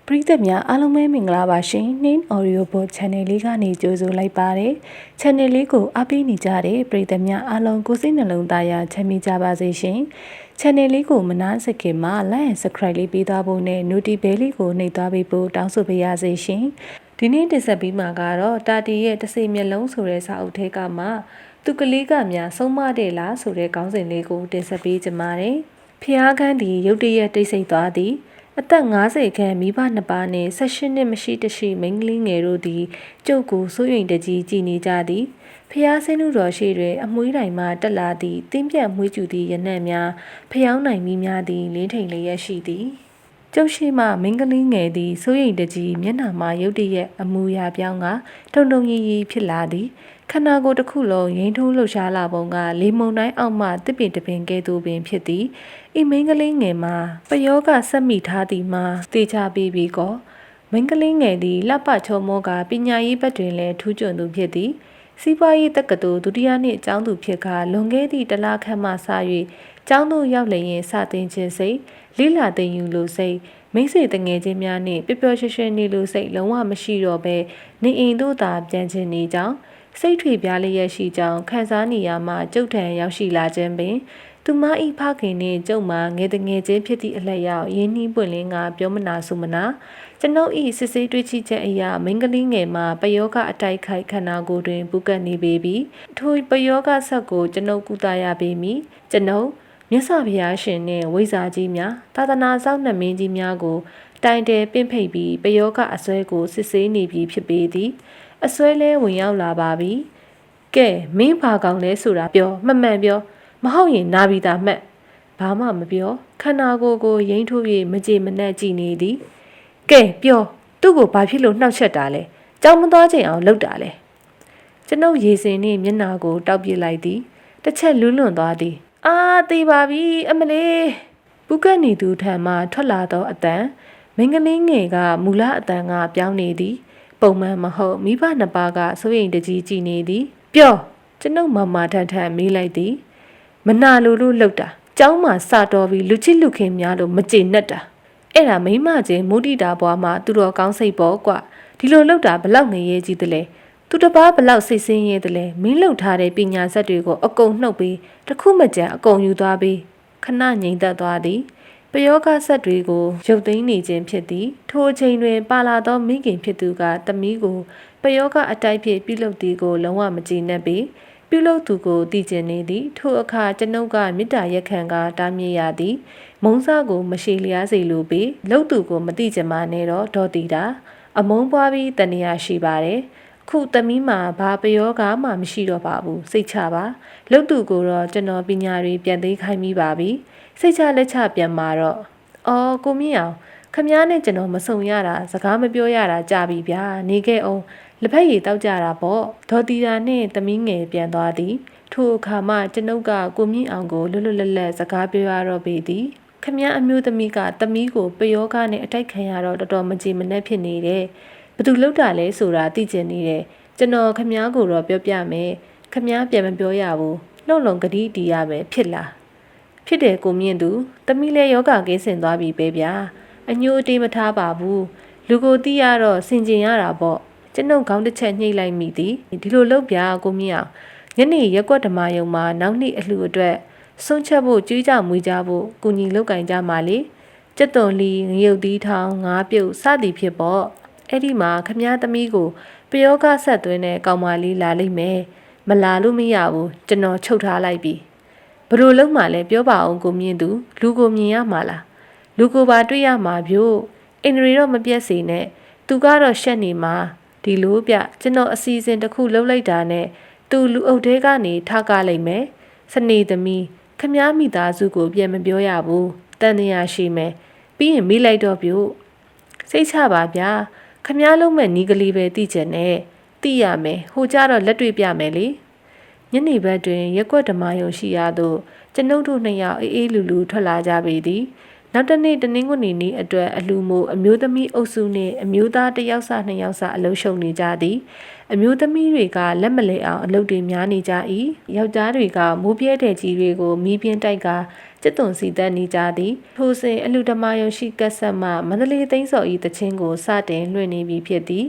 ပရိသတ်များအားလုံးပဲမင်္ဂလာပါရှင်နှင်း Audio Book Channel လေးကနေကြိုဆိုလိုက်ပါတယ် Channel လေးကိုအားပေးနေကြတဲ့ပရိသတ်များအားလုံးကိုစိတ်နှလုံးသားရချမ်းမြေ့ကြပါစေရှင် Channel လေးကိုမနားစခင်မှာ Like and Subscribe လေးပေးသွားဖို့နဲ့ Notification Bell လေးကိုနှိပ်သွားပေးဖို့တောင်းဆိုပါရစေရှင်ဒီနေ့တင်ဆက်ပေးမှာကတော့တာတီရဲ့တစိမျက်လုံးဆိုတဲ့စာအုပ်ထဲကမှသူကလေးကများဆုံးမတဲ့လားဆိုတဲ့ခေါင်းစဉ်လေးကိုတင်ဆက်ပေးကြပါမယ်ဖျားခန်းသည်ရုတ်တရက်တိတ်ဆိတ်သွားသည်အသက်50ခန့်မိဘနှစ်ပါးနှင့်18နှစ်မရှိတရှိမိန်းကလေးငယ်တို့သည်ကျုပ်ကိုစိုးရိမ်တကြီးကြည်နေကြသည်ဖျားဆင်းလူတော်ရှိတွင်အမွှေးတိုင်မှတက်လာသည့်တင်းပြတ်မွှေးကျူသည့်ရနံ့များဖျောင်းနိုင်မိများသည်လင်းထိန်လျက်ရှိသည်ကျုပ်ရှိမှမိန်းကလေးငယ်သည်စိုးရိမ်တကြီးမျက်နှာမှာရုတ်တရက်အမူအရာပြောင်းကတုံတုံရီရီဖြစ်လာသည်ခန္ဓာကိုယ်တစ်ခုလုံးရင်းထိုးလှုပ်ရှားလာပုံကလေမုန်တိုင်းအောက်မှတစ်ပင်တပင်ကဲ့သို့ပင်ဖြစ်သည်ဤမိန်းကလေးငယ်မှာပယောကဆက်မိထားသည်မှာတေချာပြီးပြီကောမိန်းကလေးငယ်သည်လှပချုံမောကပညာရေးဘက်တွင်လည်းထူးချွန်သူဖြစ်သည်စီးပွားရေးတက္ကသိုလ်ဒုတိယနှစ်အကျောင်းသူဖြစ်ကလွန်ခဲ့သည့်တလခန့်မှစ၍ကျောင်းသို့ရောက်လျင်စတင်ခြင်းစိတ်လိလာသိမ်ယူလိုစိတ်မိတ်ဆွေတငယ်ချင်းများနှင့်ပျော်ပျော်ရွှင်ရွှင်နေလိုစိတ်လုံးဝမရှိတော့ဘဲနေအိမ်သို့သာပြန်ခြင်းနေကြောင်းစိတ်ထွေပြားလျက်ရှိကြောင်းခံစားနေရမှကျုပ်ထံရောက်ရှိလာခြင်းပင်သူမ၏ဖခင်နှင့်ကျုပ်မှငယ်တငယ်ချင်းဖြစ်သည့်အလျက်ရောက်ရင်းနှီးပွင့်လင်းကပြောမနာဆိုမနာကျွန်ုပ်၏စစ်ဆေးတွေ့ရှိချက်အရမိန်းကလေးငယ်မှာပယောဂအတိုက်ခိုက်ခန္ဓာကိုယ်တွင်ပူကတ်နေပေပြီထိုပယောဂဆက်ကိုကျွန်ုပ်ကုသရပေမည်ကျွန်ုပ်မြတ်စွာဘုရားရှင်နှင့်ဝိဇ္ဇာကြီးများသာသနာဆောင်နှမင်းကြီးများကိုတိုင်တယ်ပင့်ဖိတ်ပြီးပယောဂအစွဲကိုစစ်ဆေးနေပြီဖြစ်ပေသည်အစွဲလဲဝင်ရောက်လာပါပြီကဲမင်းဘာကောင်လဲဆိုတာပြောမှန်မှန်ပြောမဟုတ်ရင်နာပြီသားမှတ်ဘာမှမပြောခန္ဓာကိုယ်ကိုရိမ့်ထိုး၍မကြေမနက်ကြည်နေသည်ကဲပြောသူ့ကိုဘာဖြစ်လို့နှောက်ချက်တာလဲကြောင်မသွားချိန်အောင်လုပ်တာလဲကျွန်ုပ်ရေစင်နှင့်မျက်နှာကိုတောက်ပစ်လိုက်သည်တစ်ချက်လွန်းလွန်သွားသည်အာသေးပါပြီအမလေးပုကတ်နေသူထံမှထွက်လာသောအတန်မိန်းကလေးငယ်ကမူလအတန်ကပြောင်းနေသည်ပုံမှန်မဟုတ်မိဘနှစ်ပါးကစိုးရိမ်တကြီးကြည်နေသည်ပြောကျွန်ုပ်မထန်ထန်မေးလိုက်သည်မနာလိုလို့လှုပ်တာကျောင်းမှာစတော်ပြီးလူချစ်လူခင်များလို့မကျေနပ်တာအဲ့ဒါမိမချင်းမုဒိတာဘွားမှာသူတော်ကောင်းစိတ်ပေါ့ကွာဒီလိုလှုပ်တာဘလောက်ငရေကြီးတလဲသူတစ်ပါးဘလောက်စိတ်ဆင်းရဲတလဲမင်းလှုပ်ထားတဲ့ပညာစက်တွေကိုအကုန်နှုတ်ပြီးတခုမကြံအကုန်ယူသွားပြီးခဏငြိမ်သက်သွားသည်ပယောဂဆက်တွေကိုရုပ်သိမ်းနေခြင်းဖြစ်သည်ထိုအချိန်တွင်ပါလာသောမိခင်ဖြစ်သူကသမီးကိုပယောဂအတိုက်ဖြစ်ပြုလုပ်သည်ကိုလုံးဝမကြည်နပ်ပြီးပြုလုပ်သူကိုတည်ကျင်နေသည်ထိုအခါကျွန်ုပ်ကမေတ္တာရက်ခံကတားမြစ်ရသည်မုံစားကိုမရှိလျားစေလိုပြီးလှုပ်သူကိုမတိကျမနဲ့တော့ဒေါ်တီတာအမုန်းပွားပြီးတဏှာရှိပါတယ်အခုသမီးမှာဘာပယောဂမှမရှိတော့ပါဘူးစိတ်ချပါလှုပ်သူကိုတော့ကျွန်တော်ပညာတွေပြန်သိခိုင်းမိပါပြီစိတ်ချလက်ချပြန်มาတော့အော်ကိုမြင့်အောင်ခမည်းနဲ့ကျွန်တော်မဆုံရတာစကားမပြောရတာကြာပြီဗျာနေခဲ့အောင်လက်ဖက်ရည်တောက်ကြတာပေါ့ဒေါ်တီတာနဲ့သမီးငယ်ပြန်သွားသည်ထိုအခါမှကျွန်ုပ်ကကိုမြင့်အောင်ကိုလွတ်လွတ်လပ်လပ်စကားပြောရတော့ပေသည်ခမည်းအမျိုးသမီးကသမီးကိုပယောဂနဲ့အတိုက်ခံရတော့တော်တော်မကြည်မနှက်ဖြစ်နေတယ်ဘသူလောက်တာလဲဆိုတာသိကျင်နေတယ်ကျွန်တော်ခမည်းကိုတော့ပြောပြမယ်ခမည်းပြန်မပြောရဘူးနှုတ်လုံးဂတိတီးရမယ်ဖြစ်လားဖြစ်တယ်ကိုမြင့်သူသမီးလည်းယောဂကင်းစင်သွားပြီပဲဗျာအညိုအတေးမထားပါဘူးလူကိုတီးရတော့စင်ကျင်ရတာပေါ့ကျွန်ုပ်ခေါင်းတစ်ချက်ညှိလိုက်မိသည်ဒီလိုလုပ်ပြကိုမြင့်အောင်ညနေရက်ွက်ဓမ္မယုံမှာနောက်နေ့အလှအတွက်ဆုံးချက်ဖို့ကြွေးကြမွေးကြဖို့ကုညီလောက်ကင်ကြမှာလေကျက်သွန်လီငရုတ်သီးထောင်ငါးပြုတ်စသည်ဖြစ်ပေါ့အဲ့ဒီမှာခမည်းသမီးကိုပယောဂဆက်သွင်းတဲ့ကောင်မလေးလာလိမ့်မယ်မလာလို့မရဘူးကျွန်တော်ချုပ်ထားလိုက်ပြီဘလို့လုံးမှလဲပြောပါအောင်ကိုမြင့်သူလူကိုမြင်ရမှာလားလူကိုပါတွေ့ရမှာဗျို့အင်ဒရီတော့မပြတ်စေနဲ့သူကတော့ရှက်နေမှာဒီလိုပြကျွန်တော်အစီအစဉ်တစ်ခုလုပ်လိုက်တာနဲ့သူလူအုပ်တဲကနေထားကားလိုက်မယ်စနေသမီးခမားမိသားစုကိုပြန်မပြောရဘူးတန်တရားရှိမယ်ပြီးရင်မိလိုက်တော့ပြုစိတ်ချပါဗျာခမားလုံးမဲ့နီးကလေးပဲသိချင်နဲ့သိရမယ်ဟိုကြတော့လက်တွေ့ပြမယ်လေညနေဘက်တွင်ရက်ွက်ဓမ္မယုံရှိရသို့ကျွန်ုပ်တို့နှစ်ယောက်အေးလူလူထွက်လာကြပေသည်နောက်တနေ့တနင်္ဂနွေနေ့အတွက်အလူမို့အမျိုးသမီးအုပ်စုနှင့်အမျိုးသားတစ်ယောက်စာနှစ်ယောက်စာအလုပ်ရှုံနေကြသည်အမျိုးသမီးတွေကလက်မလဲအောင်အလုပ်တွေများနေကြ၏ယောက်ျားတွေကမိုးပြဲတဲ့ကြီးတွေကိုမီးပြင်းတိုက်ကကြ ကျက်သွန်စီတက်နေကြသည်ထိုစဉ်အလူဓမ္မယုံရှိကက်ဆက်မှမန္တလေးသိန်းစော်၏တခြင်းကိုစတင်လွှင့်နေပြီဖြစ်သည်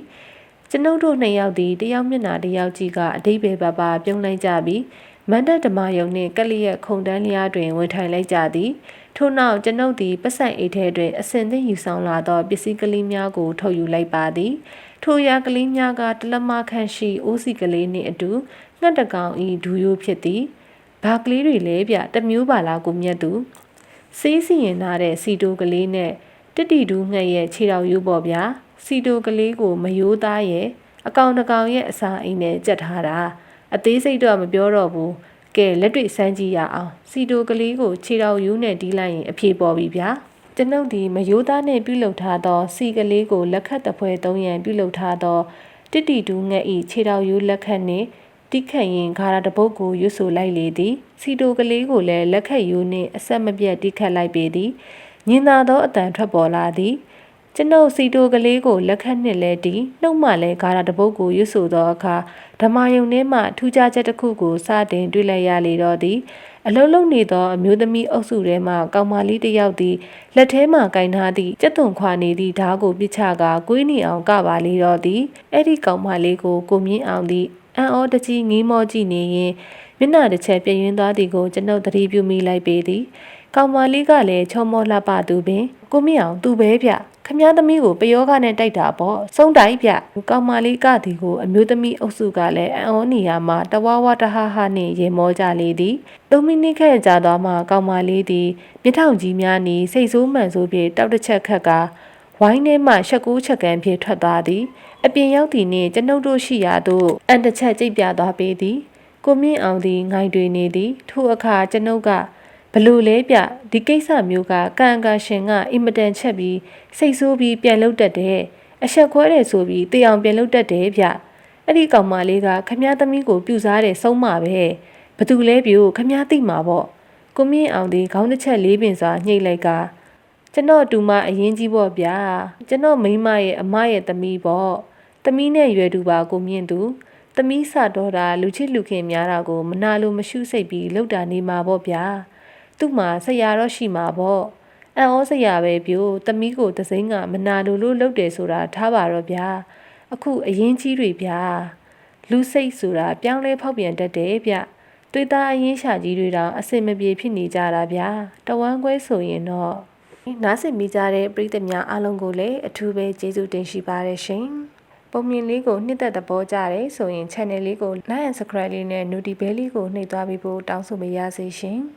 ကျွန်ုပ်တို့နှစ်ယောက်သည်တယောက်မျက်နှာတယောက်ကြီးကအတိတ်ပဲပါပါပြုံးလိုက်ကြပြီးမန္တဓမ္မယုံနှင့်ကက်လျက်ခုံတန်းလျားတွင်ဝင်ထိုင်လိုက်ကြသည်ထို့နောက်ကျွန်ုပ်သည်ပတ်စံအိတ်ထဲတွင်အစင်သင့်ယူဆောင်လာသောပစ္စည်းကလေးများကိုထုတ်ယူလိုက်ပါသည်ထိုရာကလေးများကတလမခန့်ရှိအိုးစီကလေးနှင့်အတူငှက်တကောင်၏ဒူယိုးဖြစ်သည်ဘာကလေးတွေလဲဗျတမျိုးပါလားကိုမြတ်သူစေးစီရင်ထားတဲ့စီတိုကလေးနဲ့တစ်တီဒူးငှက်ရဲ့ခြေတော်ရိုးပေါ့ဗျာစီတိုကလေးကိုမယိုးသားရဲ့အကောင်တကောင်ရဲ့အစာအိမ်နဲ့ကြက်ထားတာအသေးစိတ်တော့မပြောတော့ဘူးကဲလက်တွေ့စမ်းကြည့်ရအောင်စီတိုကလေးကိုခြေတော်ရိုးနဲ့တီးလိုက်ရင်အဖြေပေါ်ပြီဗျာကျွန်ုပ်ဒီမယိုးသားနဲ့ပြုလုပ်ထားသောစီကလေးကိုလက်ခတ်တပွဲသုံးရန်ပြုလုပ်ထားသောတစ်တီဒူးငှက်၏ခြေတော်ရိုးလက်ခတ်နှင့်တိခတ်ရင်ဂါရတပုတ်ကိုရွတ်ဆိုလိုက်လေသည်စီတိုကလေးကိုလည်းလက်ခတ်ရိုးနှင့်အဆက်မပြတ်တိခတ်လိုက်ပေသည်ညင်သာသောအတန်ထွက်ပေါ်လာသည်ကျွန်ုပ်စီတိုကလေးကိုလက်ခတ်နှင့်လဲတီနှုတ်မှလည်းဂါရတပုတ်ကိုရွတ်ဆိုသောအခါဓမ္မယုံထဲမှထူးခြားချက်တစ်ခုကိုစတင်တွေ့လိုက်ရလေတော့သည်အလုံးလုံးနေသောအမျိုးသမီးအုပ်စုထဲမှကောင်မလေးတစ်ယောက်သည်လက်ထဲမှကင်ထားသည့်ကြက်သွန်ခွာနေသည့်ဓားကိုပစ်ချကာကွေးနေအောင်ကပါလေတော့သည်အဲ့ဒီကောင်မလေးကိုကိုမြင့်အောင်သည်အံ့ဩတကြီးငေးမောကြည့်နေရင်မျက်နှာတစ်ချက်ပြည့်ရင်းသွားသည်ကိုကျွန်ုပ်သတိပြုမိလိုက်ပေသည်ကောင်မလေးကလည်းချောမောလှပသူပင်ကိုမြင့်အောင်သူပဲဗျခမည်းသမီးကိုပယောဂနဲ့တိုက်တာပေါ့စုံတိုင်းဗျကောင်မလေးကဒီကိုအမျိုးသမီးအုပ်စုကလည်းအံ့ဩနေရမှာတဝါဝါတဟာဟာနှင့်ရေမောကြလေသည်3မိနစ်ခန့်ကြာသွားမှကောင်မလေးသည်မျက်ထောင်ကြီးများနီစိတ်ဆိုးမှန်ဆိုးပြေတောက်တစ်ချက်ခတ်ကဝိုင်းထဲမှရှက်ကူးချက်ကန်ပြေထွက်သွားသည်အပြင်ရောက်သည်နှင့်ကျွန်ုပ်တို့ရှိရာသို့အန်တစ်ချက်ကြိတ်ပြသွားပေသည်ကိုမြင့်အောင်သည်ငိုင်တွေနေသည်ထိုအခါကျွန်ုပ်ကဘလို့လဲဗျဒီကိစ္စမျိုးကကံကာရှင်ကအင်မတန်ချက်ပြီးစိတ်ဆိုးပြီးပြန်လုတ်တက်တယ်အဆက်ခွဲတယ်ဆိုပြီးတေအောင်ပြန်လုတ်တက်တယ်ဗျအဲ့ဒီကောင်မလေးကခမည်းသမီးကိုပြူစားတယ်ဆုံးမှာပဲဘသူလဲပြို့ခမည်းသိမှာပေါ့ကိုမြင့်အောင်သည်ခေါင်းတစ်ချက်လေးပင်စွာညှိလိုက်ကကျွန်တော်တူမအရင်ကြီးပေါ့ဗျာကျွန်တော်မိမရဲ့အမရဲ့သမီးပေါ့သမီးနဲ့ရွယ်တူပါကိုမြင့်သူသမီးစတော်တာလူချစ်လူခင်များတာကိုမနာလိုမရှုစိတ်ပြီးလှုပ်တာနေမှာပေါ့ဗျာသူ့မှာဆရာတော့ရှိမှာပေါ့အံ့ဩဆရာပဲပြို့သမီးကိုသစိမ်းကမနာလိုလို့လှုပ်တယ်ဆိုတာထားပါတော့ဗျာအခုအရင်ကြီးတွေဗျာလူစိတ်ဆိုတာပြောင်းလဲဖောက်ပြန်တတ်တယ်ဗျတွေးသားအရင်ရှာကြီးတွေတောင်အစင်မပြေဖြစ်နေကြတာဗျာတဝမ်းခွဲဆိုရင်တော့နားဆင်မိကြတဲ့ပရိသတ်များအားလုံးကိုလည်းအထူးပဲကျေးဇူးတင်ရှိပါတယ်ရှင်ပုံမြင်လေးကိုနှစ်သက်သဘောကျတယ်ဆိုရင် channel လေးကို like and subscribe လေးနဲ့ notification လေးကိုနှိပ်သွားပြီးဖို့တောင်းဆိုပါရစေရှင်